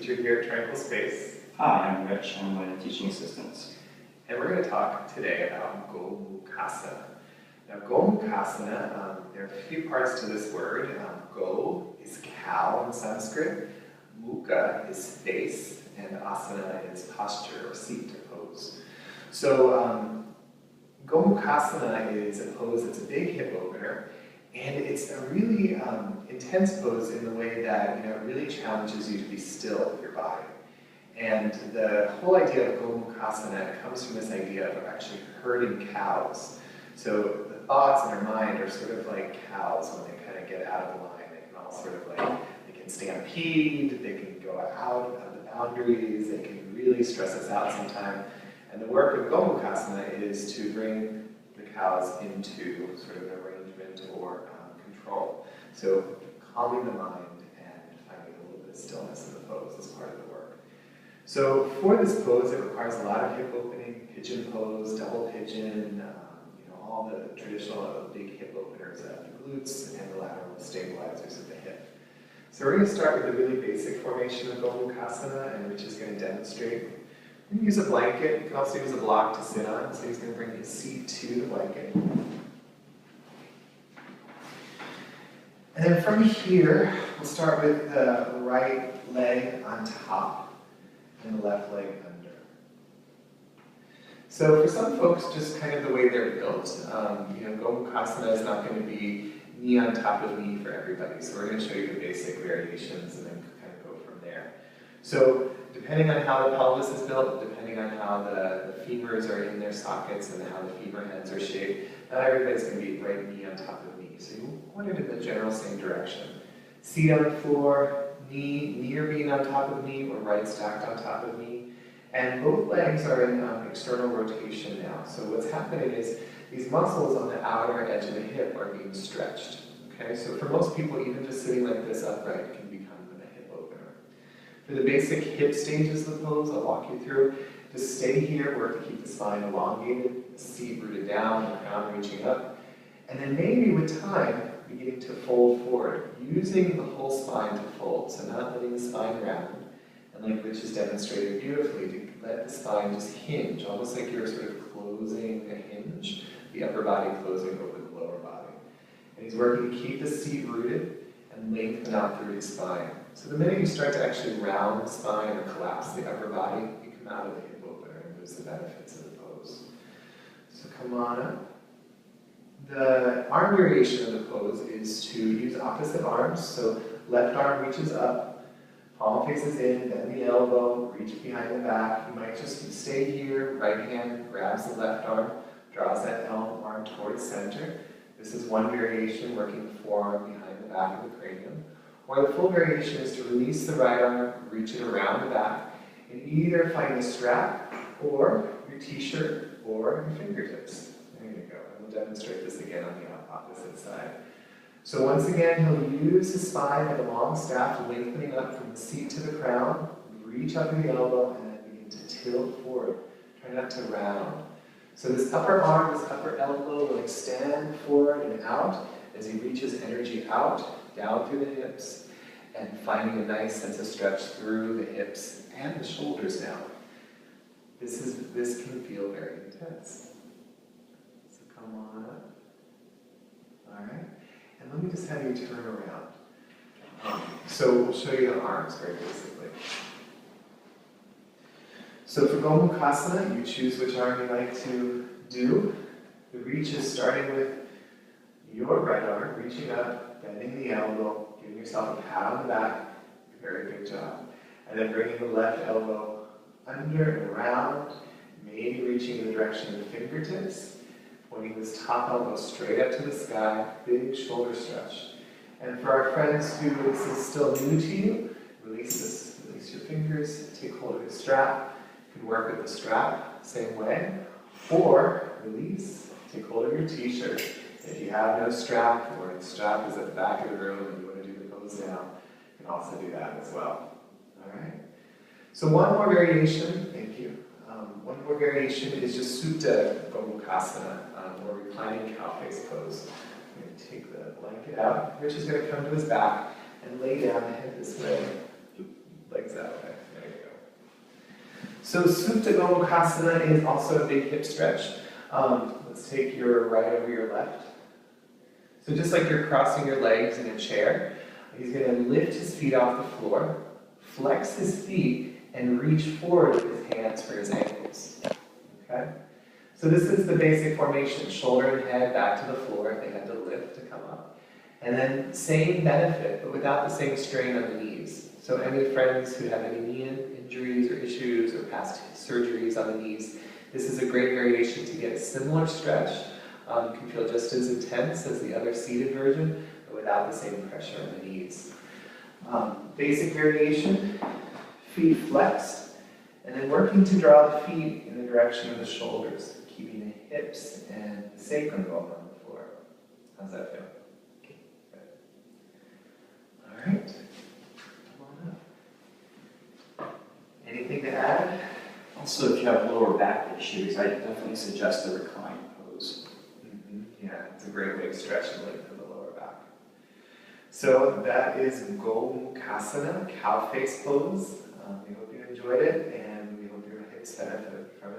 teacher here at Tranquil Space. Hi, I'm Rich. I'm one of the teaching assistants. And we're going to talk today about Gomukhasana. Now, Gomukhasana, there are a few parts to this word. Go is cow in Sanskrit, mukha is face, and asana is posture or seat or pose. So, Gomukhasana is a pose that's a big hip opener, and it's a really intense pose in the way that it really challenges you to be still with your body. And the whole idea of Gomukhasana comes from this idea of actually herding cows. So the thoughts in our mind are sort of like cows when they kind of get out of line. They can all sort of they can stampede, they can go out of the boundaries, they can really stress us out sometimes. And the work of Gomukhasana is to bring the cows into sort of an arrangement or control. So calming the mind and finding a little bit of stillness in the pose is part of the work. So for this pose, it requires a lot of hip opening, pigeon pose, double pigeon, all the traditional big hip openers of the glutes and the lateral stabilizers of the hip. So we're going to start with the really basic formation of Gomukhasana, and Rich is going to demonstrate. You can use a blanket. You can also use a block to sit on. So he's going to bring his seat to the blanket. And then from here, we'll start with the right leg on top and the left leg under. So for some folks, just kind of the way they're built, Gomukhasana is not going to be knee on top of knee for everybody. So we're going to show you the basic variations and then kind of go from there. So depending on how the pelvis is built, depending on how the femurs are in their sockets and how the femur heads are shaped, not everybody's going to be right knee on top of knee. So you want it in the general same direction. Seat on the floor, knee near being on top of knee or right stacked on top of knee. And both legs are in external rotation now. So what's happening is these muscles on the outer edge of the hip are being stretched. Okay, so for most people, even just sitting like this upright can become a hip opener. For the basic hip stages of the pose, I'll walk you through. Just stay here, work to keep the spine elongated, the seat rooted down, the crown reaching up. And then maybe with time, beginning to fold forward, using the whole spine to fold. So not letting the spine round. And like Rich has demonstrated beautifully, to let the spine just hinge, almost like you're sort of closing a hinge, the upper body closing over the lower body. And he's working to keep the seat rooted and lengthen out through his spine. So the minute you start to actually round the spine or collapse the upper body, you come out of the hip opener and lose the benefits of the pose. So come on up. The arm variation of the pose is to use opposite arms. So left arm reaches up, palm faces in, bend the elbow, reach behind the back. You might just stay here, right hand grabs the left arm, draws that arm towards center. This is one variation, working the forearm behind the back of the cranium. Or the full variation is to release the right arm, reach it around the back, and either find the strap, or your t-shirt, or your fingertips. There you go. And we'll demonstrate this again on the opposite side. So once again, he'll use his spine like a long staff, lengthening up from the seat to the crown, reach up to the elbow, and then begin to tilt forward. Try not to round. So this upper arm, this upper elbow will extend forward and out as he reaches energy out, down through the hips, and finding a nice sense of stretch through the hips and the shoulders now. This can feel very intense. So come on up. All right. And let me just have you turn around. So we'll show you the arms very basically. So for Gomukhasana, you choose which arm you like to do. The reach is starting with your right arm, reaching up, bending the elbow, giving yourself a pat on the back. Very good job. And then bringing the left elbow under and around, maybe reaching in the direction of the fingertips. Pointing this top elbow straight up to the sky, big shoulder stretch. And for our friends who this is still new to you, release your fingers, take hold of the strap. You can work with the strap, same way. Or release, take hold of your t-shirt. If you have no strap, or the strap is at the back of the room and you want to do the pose now, you can also do that as well. All right? So one more variation, thank you. One more variation is just Supta Gomukhasana, or reclining cow face pose. I'm going to take the blanket out. Rich is going to come to his back and lay down, head this way, legs that way. So Supta Gomukhasana is also a big hip stretch. Let's take your right over your left. So just like you're crossing your legs in a chair, he's going to lift his feet off the floor, flex his feet, and reach forward with his hands for his ankles. Okay? So this is the basic formation, shoulder and head back to the floor if they had to lift to come up. And then same benefit, but without the same strain on the knees. So any friends who have any knee injuries or issues or past surgeries on the knees, this is a great variation to get a similar stretch. You can feel just as intense as the other seated version, but without the same pressure on the knees. Basic variation, feet flexed, and then working to draw the feet in the direction of the shoulders, keeping the hips and the sacrum going on the floor. How's that feel? Good. All right. Come on up. Anything to add? Also, if you have lower back issues, I definitely suggest the recline pose. Yeah, it's a great way to stretch and lengthen the lower back. So that is Gomukhasana, cow face pose. We hope you enjoyed it, and we hope your hips benefited from it.